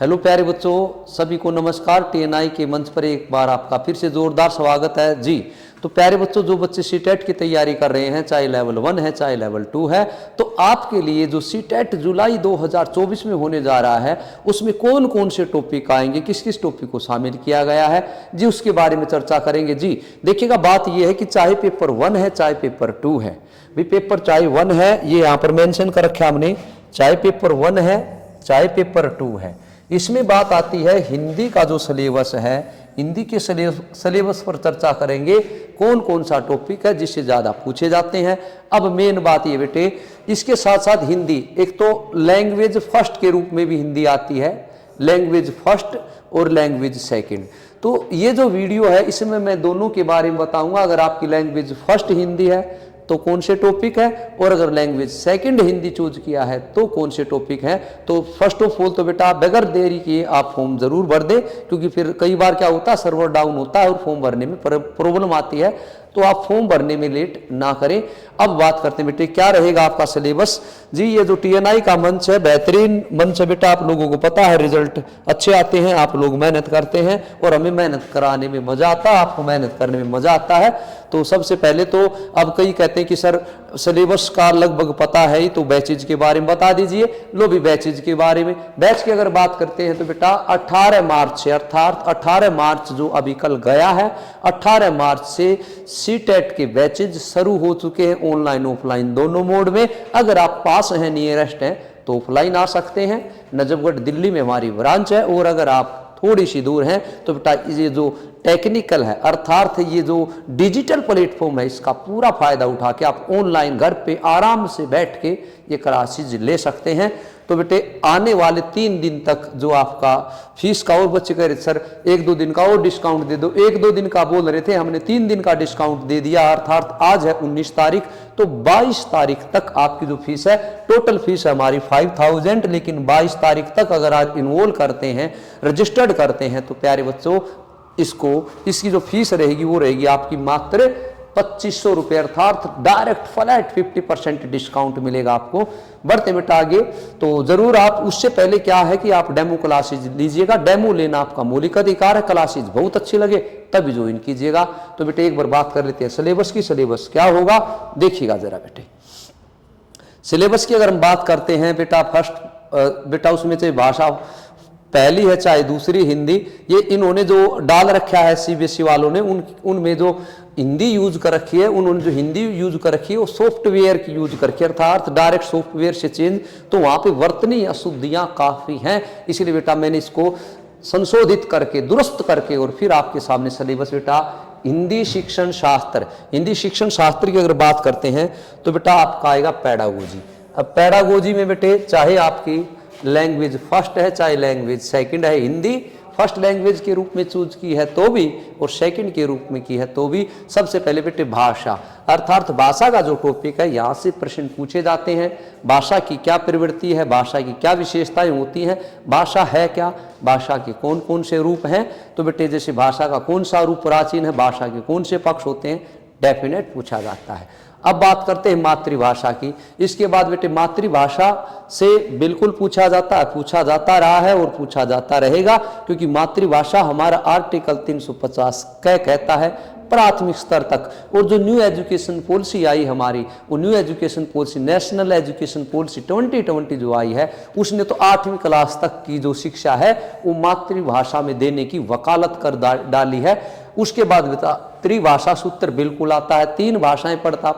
Hello प्यारे बच्चों, सभी को नमस्कार। टीएनआई के मंच पर एक बार आपका फिर से जोरदार स्वागत है जी। तो प्यारे बच्चों, जो बच्चे सीटेट की तैयारी कर रहे हैं, चाहे लेवल 1 है चाहे लेवल 2 है, तो आपके लिए जो सीटेट जुलाई 2024 में होने जा रहा है, उसमें कौन कौन से टॉपिक आएंगे, किस किस टॉपिक को शामिल किया गया है जी, उसके बारे में चर्चा करेंगे जी। देखिएगा, बात यह है कि चाहे पेपर 1 है चाहे पेपर 2 है, भी पेपर चाहे 1 है, ये यहाँ पर मेंशन कर रखा हमने, चाहे पेपर 1 है चाहे पेपर 2 है, इसमें बात आती है हिंदी का जो सिलेबस है, हिंदी के सिलेबस पर चर्चा करेंगे कौन कौन सा टॉपिक है जिससे ज़्यादा पूछे जाते हैं। अब मेन बात ये बेटे, इसके साथ साथ हिंदी, एक तो लैंग्वेज फर्स्ट के रूप में भी हिंदी आती है, लैंग्वेज फर्स्ट और लैंग्वेज सेकंड। तो ये जो वीडियो है इसमें मैं दोनों के बारे में बताऊंगा। अगर आपकी लैंग्वेज फर्स्ट हिंदी है तो कौन से टॉपिक है, और अगर लैंग्वेज सेकंड हिंदी चूज किया है तो कौन से टॉपिक है। तो फर्स्ट ऑफ ऑल तो बेटा बगैर देरी किए आप फॉर्म जरूर भर दें, क्योंकि फिर कई बार क्या होता है, सर्वर डाउन होता है और फॉर्म भरने में प्रॉब्लम आती है, तो आप फॉर्म भरने में लेट ना करें। अब बात करते हैं बेटे, क्या रहेगा आपका सिलेबस जी। ये जो टीएनआई का मंच है, बेहतरीन मंच है बेटा, आप लोगों को पता है रिजल्ट अच्छे आते हैं, आप लोग मेहनत करते हैं और हमें मेहनत कराने में मजा आता है, आपको मेहनत करने में मजा आता है। तो सबसे पहले तो अब कई कहते हैं कि सर सिलेबस का लगभग पता है ही, तो बैचेज के बारे में बता दीजिए। लो भी बैचेज के बारे में, बैच की अगर बात करते हैं तो बेटा 18 मार्च से, अर्थात 18 मार्च जो अभी कल गया है, 18 मार्च से सीटेट के बैचेज शुरू हो चुके हैं, ऑनलाइन ऑफलाइन दोनों मोड में। अगर आप पास हैं, नियरेस्ट हैं, तो ऑफलाइन आ सकते हैं, नजफगढ़ दिल्ली में हमारी ब्रांच है। और अगर आप थोड़ी सी दूर हैं तो बेटा ये जो टेक्निकल है, अर्थात ये जो डिजिटल प्लेटफॉर्म है, इसका पूरा फायदा उठा के आप ऑनलाइन घर पे आराम से बैठ के ये क्लासेज ले सकते हैं। तो बेटे आने वाले 3 दिन तक जो आपका फीस का, और बच्चे कह रहे सर 1-2 दिन का और डिस्काउंट दे दो, 1-2 दिन का बोल रहे थे, हमने 3 दिन का डिस्काउंट दे दिया। अर्थात आज है 19 तारीख, तो 22 तारीख तक आपकी जो फीस है, टोटल फीस है हमारी 5000, लेकिन 22 तारीख तक अगर आप इन्वॉल्व करते हैं, रजिस्टर्ड करते हैं, तो प्यारे बच्चों इसकी जो फीस रहेगी वो रहेगी आपकी मात्र 2500 रुपये, अर्थात डायरेक्ट फ्लैट 50% डिस्काउंट मिलेगा आपको। बढ़ते बेटा आगे, तो जरूर आप उससे पहले क्या है कि आप डेमो क्लासेज लीजिएगा, डेमो लेना आपका मौलिक अधिकार है, क्लासेज बहुत अच्छी लगे तभी ज्वाइन कीजिएगा। तो बेटे एक बार बात कर लेते हैं सिलेबस की, सिलेबस क्या होगा देखिएगा जरा बेटे। सिलेबस की अगर हम बात करते हैं बेटा, फर्स्ट बेटा उसमें से भाषा पहली है चाहे दूसरी हिंदी, ये इन्होंने जो डाल रखा है सीबीएसई वालों ने, उनमें जो हिंदी यूज कर रखी है, उन्होंने जो हिंदी यूज कर रखी है वो सॉफ्टवेयर की यूज करके, अर्थात डायरेक्ट सॉफ्टवेयर से चेंज, तो वहां पे वर्तनी अशुद्धियां काफी हैं। इसलिए बेटा मैंने इसको संशोधित करके, दुरुस्त करके, और फिर आपके सामने सिलेबस बेटा हिंदी शिक्षण शास्त्र, हिंदी शिक्षण शास्त्र की अगर बात करते हैं तो बेटा आपका आएगा पेडागोजी। अब पेडागोजी में बेटे चाहे आपकी लैंग्वेज फर्स्ट है चाहे लैंग्वेज सेकंड है, हिंदी फर्स्ट लैंग्वेज के रूप में चूज की है तो भी और सेकंड के रूप में की है तो भी, सबसे पहले बेटे भाषा, अर्थात भाषा का जो टॉपिक है, यहाँ से प्रश्न पूछे जाते हैं। भाषा की क्या प्रवृत्ति है, भाषा की क्या विशेषताएं होती हैं, भाषा है क्या, भाषा के कौन कौन से रूप हैं। तो बेटे जैसे भाषा का कौन सा रूप प्राचीन है, भाषा के कौन से पक्ष होते हैं, डेफिनेट पूछा जाता है। अब बात करते हैं मातृभाषा की। इसके बाद बेटे मातृभाषा से बिल्कुल पूछा जाता है, पूछा जाता रहा है और पूछा जाता रहेगा, क्योंकि मातृभाषा हमारा आर्टिकल 350 कहता है प्राथमिक स्तर तक। और जो न्यू एजुकेशन पॉलिसी आई हमारी, वो new education policy, national education policy 2020 जो आई है, उसने तो 8वीं क्लास तक की जो शिक्षा है वो मातृभाषा में देने की वकालत कर डाली है। उसके बाद बेटा त्रिभाषा सूत्र बिल्कुल आता है, 3 भाषाएं पढ़ता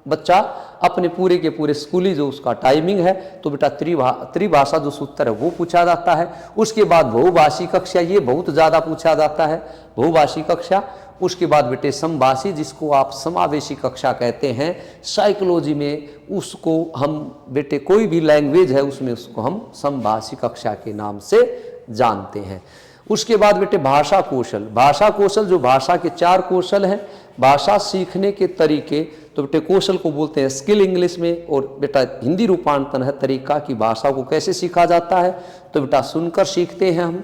बच्चा अपने पूरे के पूरे स्कूली जो उसका टाइमिंग है, तो बेटा त्रिभाषा जो सूत्र है वो पूछा जाता है। उसके बाद बहुभाषी कक्षा, ये बहुत ज़्यादा पूछा जाता है, बहुभाषी कक्षा। उसके बाद बेटे समभाषी, जिसको आप समावेशी कक्षा कहते हैं, साइकोलॉजी में उसको हम बेटे कोई भी लैंग्वेज है उसमें उसको हम समभाषी कक्षा के नाम से जानते हैं। उसके बाद बेटे भाषा कौशल, भाषा कौशल जो भाषा के 4 कौशल हैं, भाषा सीखने के तरीके, तो बेटे कौशल को बोलते हैं स्किल इंग्लिश में, और बेटा हिंदी रूपांतरण है तरीका की भाषा को कैसे सीखा जाता है। तो बेटा सुनकर सीखते हैं हम,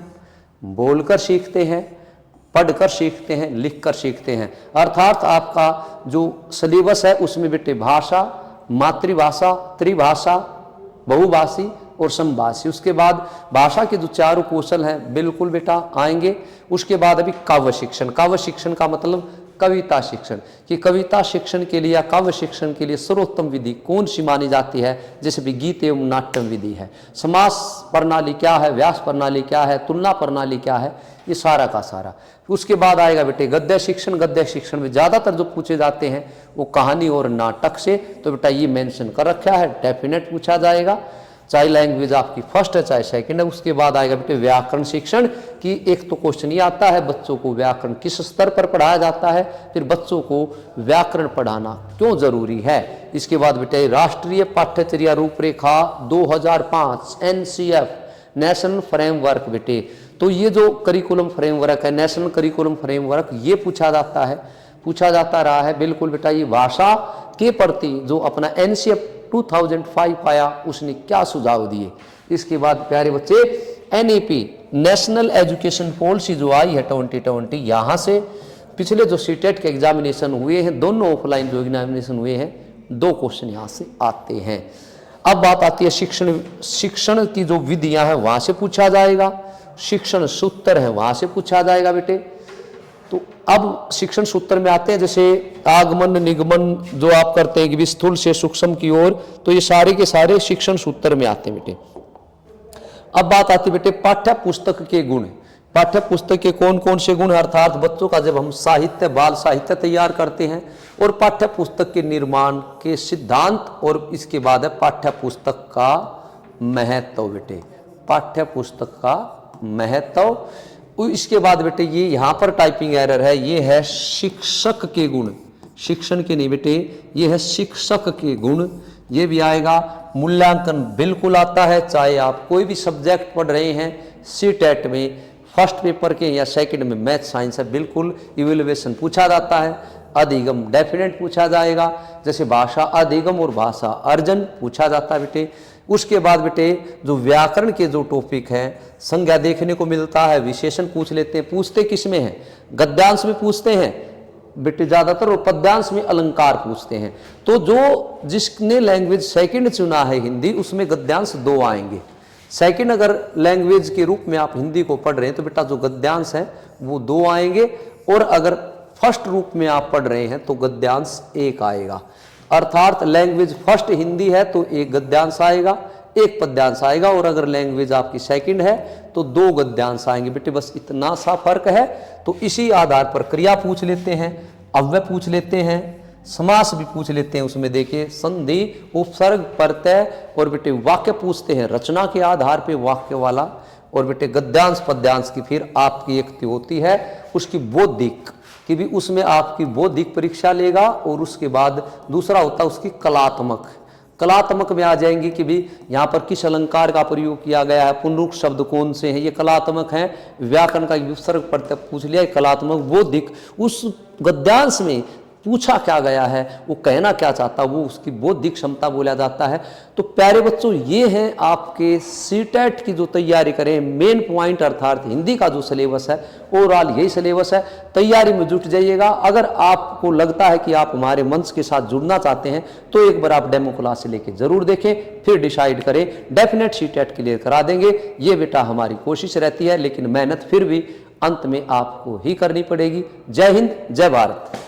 बोलकर सीखते हैं, पढ़कर सीखते हैं, लिखकर सीखते हैं। अर्थात आपका जो सिलेबस है उसमें बेटे भाषा, मातृभाषा, त्रिभाषा, बहुभाषी और समभाषी। उसके बाद भाषा के जो चारों कौशल हैं बिल्कुल बेटा आएंगे। उसके बाद अभी काव्य शिक्षण। काव्य शिक्षण का मतलब कविता शिक्षण, कि कविता शिक्षण के लिए या काव्य शिक्षण के लिए सर्वोत्तम विधि कौन सी मानी जाती है, जैसे भी गीत एवं नाट्यम विधि है, समास प्रणाली क्या है, व्यास प्रणाली क्या है, तुलना प्रणाली क्या है, ये सारा का सारा। उसके बाद आएगा बेटे गद्य शिक्षण। गद्य शिक्षण में ज़्यादातर जो पूछे जाते हैं वो कहानी और नाटक से, तो बेटा ये मेंशन कर रखा है, डेफिनेट पूछा जाएगा, चाहे लैंग्वेज आपकी फर्स्ट है चाहे सेकंड है। उसके बाद आएगा बेटे व्याकरण शिक्षण, कि एक तो क्वेश्चन ये आता है बच्चों को व्याकरण किस स्तर पर पढ़ाया जाता है, फिर बच्चों को व्याकरण पढ़ाना क्यों जरूरी है। इसके बाद बेटे राष्ट्रीय पाठ्यचर्या रूपरेखा 2005 NCF नेशनल फ्रेमवर्क बेटे, तो ये जो करिकुलम फ्रेमवर्क है, नेशनल करिकुलम फ्रेमवर्क, ये पूछा जाता रहा है बिल्कुल बेटा। ये भाषा के प्रति जो अपना NCF 2005 आया उसने क्या सुझाव दिए। इसके बाद प्यारे बच्चे NEP नेशनल एजुकेशन पॉलिसी जो आई है 2020, यहाँ से पिछले जो सीटेट के एग्जामिनेशन हुए हैं, दोनों ऑफलाइन जो एग्जामिनेशन हुए हैं, 2 क्वेश्चन यहाँ से आते हैं। अब बात आती है शिक्षण की जो विधियां हैं वहां से पूछा जाएगा, शिक्षण सूत्र है वहां से पूछा जाएगा बेटे। तो अब शिक्षण सूत्र में आते हैं, जैसे आगमन निगमन जो आप करते हैं कि स्थूल से सूक्ष्म की ओर, तो ये सारे के सारे शिक्षण सूत्र में आते हैं बेटे। अब बात आती है बेटे पाठ्य पुस्तक के गुण। पाठ्य पुस्तक के कौन कौन से गुण, अर्थात बच्चों का जब हम साहित्य बाल साहित्य तैयार करते हैं, और पाठ्य पुस्तक के निर्माण के सिद्धांत, और इसके बाद है पाठ्य पुस्तक का महत्व बेटे, पाठ्य पुस्तक का महत्व। इसके बाद बेटे ये यहाँ पर टाइपिंग एरर है, ये है शिक्षक के गुण, शिक्षण के नहीं बेटे, ये है शिक्षक के गुण, ये भी आएगा। मूल्यांकन बिल्कुल आता है, चाहे आप कोई भी सब्जेक्ट पढ़ रहे हैं, सीटेट में फर्स्ट पेपर के या सेकंड में मैथ साइंस है, बिल्कुल इवेल्युएशन पूछा जाता है। अधिगम डेफिनेट पूछा जाएगा, जैसे भाषा अधिगम और भाषा अर्जन पूछा जाता है बेटे। उसके बाद बेटे जो व्याकरण के जो टॉपिक है, संज्ञा देखने को मिलता है, विशेषण पूछ लेते हैं। पूछते किस में है, गद्यांश में पूछते हैं बेटे ज़्यादातर, और पद्यांश में अलंकार पूछते हैं। तो जो जिसने लैंग्वेज सेकंड चुना है हिंदी, उसमें गद्यांश 2 आएंगे। सेकंड अगर लैंग्वेज के रूप में आप हिंदी को पढ़ रहे हैं तो बेटा जो गद्यांश है वो 2 आएंगे, और अगर फर्स्ट रूप में आप पढ़ रहे हैं तो गद्यांश 1 आएगा। अर्थात लैंग्वेज फर्स्ट हिंदी है तो 1 गद्यांश आएगा, 1 पद्यांश आएगा, और अगर लैंग्वेज आपकी सेकंड है तो 2 गद्यांश आएंगे बेटे। बस इतना सा फर्क है। तो इसी आधार पर क्रिया पूछ लेते हैं, अव्यय पूछ लेते हैं, समास भी पूछ लेते हैं। उसमें देखिए संधि, उपसर्ग, प्रत्यय, और बेटे वाक्य पूछते हैं रचना के आधार पे वाक्य वाला, और बेटे गद्यांश पद्यांश की फिर आपकी एक होती है उसकी बौद्धिक, कि भी उसमें आपकी बौद्धिक परीक्षा लेगा, और उसके बाद दूसरा होता है उसकी कलात्मक। कलात्मक में आ जाएंगे कि भी यहाँ पर किस अलंकार का प्रयोग किया गया है, पुनरुक्त शब्द कौन से हैं, ये कलात्मक हैं। व्याकरण का विसर्ग प्रत्यय पूछ लिया, कलात्मक। बौद्धिक उस गद्यांश में पूछा क्या गया है, वो कहना क्या चाहता है, वो उसकी बौद्धिक क्षमता बोला जाता है। तो प्यारे बच्चों ये हैं आपके सीटेट की जो तैयारी करें मेन पॉइंट, अर्थात हिंदी का जो सिलेबस है ओवरऑल यही सिलेबस है। तैयारी में जुट जाइएगा। अगर आपको लगता है कि आप हमारे मंच के साथ जुड़ना चाहते हैं तो एक बार आप डेमो क्लास से लेके जरूर देखें, फिर डिसाइड करें। डेफिनेट सीटेट क्लियर करा देंगे, ये बेटा हमारी कोशिश रहती है, लेकिन मेहनत फिर भी अंत में आपको ही करनी पड़ेगी। जय हिंद, जय भारत।